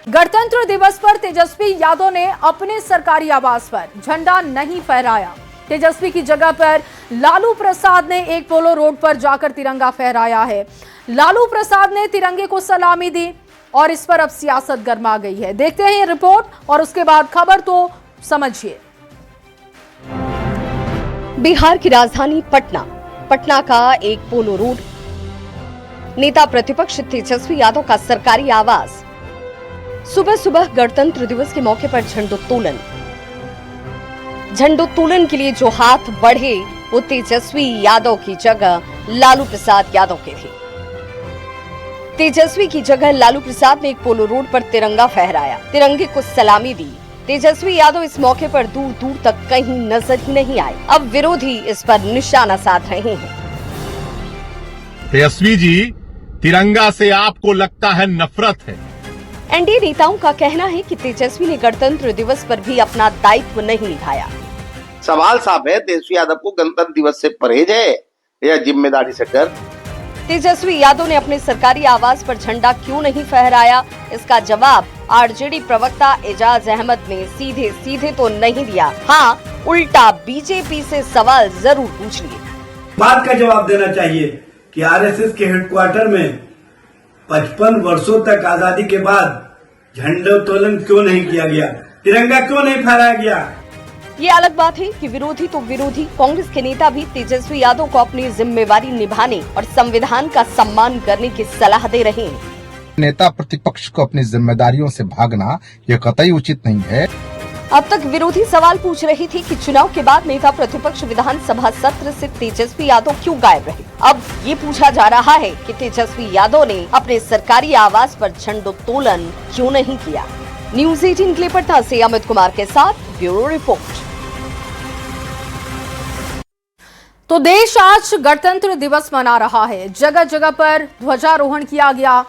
गणतंत्र दिवस पर तेजस्वी यादव ने अपने सरकारी आवास पर झंडा नहीं फहराया। तेजस्वी की जगह पर लालू प्रसाद ने एक पोलो रोड पर जाकर तिरंगा फहराया है। लालू प्रसाद ने तिरंगे को सलामी दी और इस पर अब सियासत गर्मा गई है। देखते हैं ये रिपोर्ट और उसके बाद खबर तो समझिए। बिहार की राजधानी पटना का एक पोलो रोड, नेता प्रतिपक्ष तेजस्वी यादव का सरकारी आवास। सुबह सुबह गणतंत्र दिवस के मौके पर झंडोत्तोलन के लिए जो हाथ बढ़े वो तेजस्वी यादव की जगह लालू प्रसाद यादव के थे। तेजस्वी की जगह लालू प्रसाद ने एक पोलो रोड पर तिरंगा फहराया, तिरंगे को सलामी दी। तेजस्वी यादव इस मौके पर दूर दूर तक कहीं नजर ही नहीं आए। अब विरोधी इस पर निशाना साध रहे हैं। तेजस्वी जी, तिरंगा से आपको लगता है नफरत है। एनडीए नेताओं का कहना है कि तेजस्वी ने गणतंत्र दिवस पर भी अपना दायित्व नहीं निभाया। सवाल साफ है, तेजस्वी यादव को गणतंत्र दिवस से परहेज है या जिम्मेदारी से डर? तेजस्वी यादव ने अपने सरकारी आवास पर झंडा क्यों नहीं फहराया, इसका जवाब आरजेडी प्रवक्ता एजाज अहमद ने सीधे तो नहीं दिया। हाँ, उल्टा बीजेपी से सवाल जरूर पूछ लिए। बात का जवाब देना चाहिए कि आरएसएस के हेडक्वार्टर में 55 वर्षों तक आजादी के बाद झंडोत्तोलन क्यों नहीं किया गया, तिरंगा क्यों नहीं फहराया गया। ये अलग बात है कि विरोधी तो विरोधी, कांग्रेस के नेता भी तेजस्वी यादव को अपनी जिम्मेवारी निभाने और संविधान का सम्मान करने की सलाह दे रहे हैं। नेता प्रतिपक्ष को अपनी जिम्मेदारियों से भागना ये कतई उचित नहीं है। अब तक विरोधी सवाल पूछ रही थी कि चुनाव के बाद नेता प्रतिपक्ष विधानसभा सत्र से तेजस्वी यादव क्यों गायब रहे। अब ये पूछा जा रहा है कि तेजस्वी यादव ने अपने सरकारी आवास पर झंडोत्तोलन क्यों नहीं किया। न्यूज़ 18 के लिए पटना से अमित कुमार के साथ ब्यूरो रिपोर्ट। तो देश आज गणतंत्र दिवस मना रहा है, जगह जगह पर ध्वजारोहण किया गया,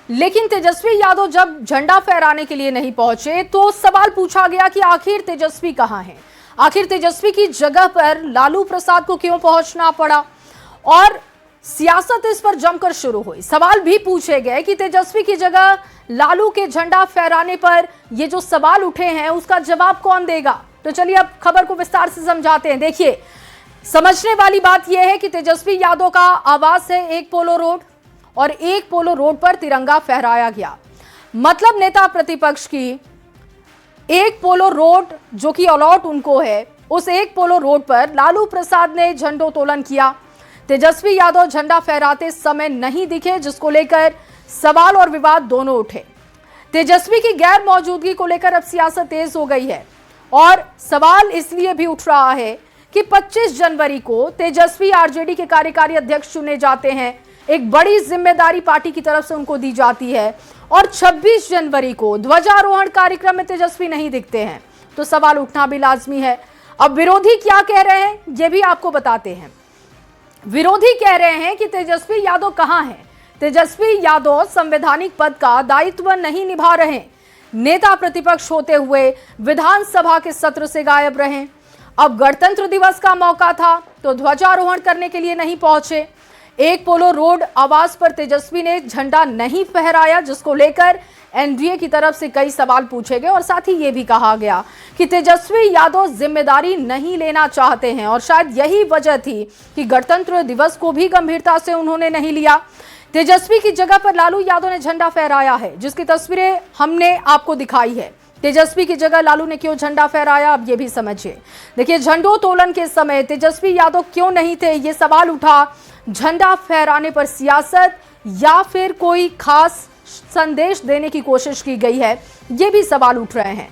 लेकिन तेजस्वी यादव जब झंडा फहराने के लिए नहीं पहुंचे तो सवाल पूछा गया कि आखिर तेजस्वी कहां हैं? आखिर तेजस्वी की जगह पर लालू प्रसाद को क्यों पहुंचना पड़ा? और सियासत इस पर जमकर शुरू हुई। सवाल भी पूछे गए कि तेजस्वी की जगह लालू के झंडा फहराने पर ये जो सवाल उठे हैं उसका जवाब कौन देगा? तो चलिए अब खबर को विस्तार से समझाते हैं। देखिए, समझने वाली बात यह है कि तेजस्वी यादव का आवास है एक पोलो रोड और एक पोलो रोड पर तिरंगा फहराया गया। मतलब नेता प्रतिपक्ष की एक पोलो रोड जो कि अलॉट उनको है, उस एक पोलो रोड पर लालू प्रसाद ने झंडोत्तोलन किया। तेजस्वी यादव झंडा फहराते समय नहीं दिखे, जिसको लेकर सवाल और विवाद दोनों उठे। तेजस्वी की गैर मौजूदगी को लेकर अब सियासत तेज हो गई है और सवाल इसलिए भी उठ रहा है कि 25 जनवरी को तेजस्वी आरजेडी के कार्यकारी अध्यक्ष चुने जाते हैं। एक बड़ी जिम्मेदारी पार्टी की तरफ से उनको दी जाती है और 26 जनवरी को ध्वजारोहण कार्यक्रम में तेजस्वी नहीं दिखते हैं, तो सवाल उठना भी लाजमी है। अब विरोधी क्या कह रहे हैं ये भी आपको बताते हैं। विरोधी कह रहे हैं कि तेजस्वी यादव कहां हैं? तेजस्वी यादव संवैधानिक पद का दायित्व नहीं निभा रहे। नेता प्रतिपक्ष होते हुए विधानसभा के सत्र से गायब रहे। अब गणतंत्र दिवस का मौका था तो ध्वजारोहण करने के लिए नहीं पहुंचे। एक पोलो रोड आवास पर तेजस्वी ने झंडा नहीं फहराया, जिसको लेकर एनडीए की तरफ से कई सवाल पूछे गए और साथ ही ये भी कहा गया कि तेजस्वी यादव जिम्मेदारी नहीं लेना चाहते हैं और शायद यही वजह थी कि गणतंत्र दिवस को भी गंभीरता से उन्होंने नहीं लिया। तेजस्वी की जगह पर लालू यादव ने झंडा फहराया है, जिसकी तस्वीरें हमने आपको दिखाई है। तेजस्वी की जगह लालू ने क्यों झंडा फहराया, अब ये भी समझिए। देखिए, झंडोत्तोलन के समय तेजस्वी यादव क्यों नहीं थे, ये सवाल उठा। झंडा फहराने पर सियासत या फिर कोई खास संदेश देने की कोशिश की गई है, ये भी सवाल उठ रहे हैं।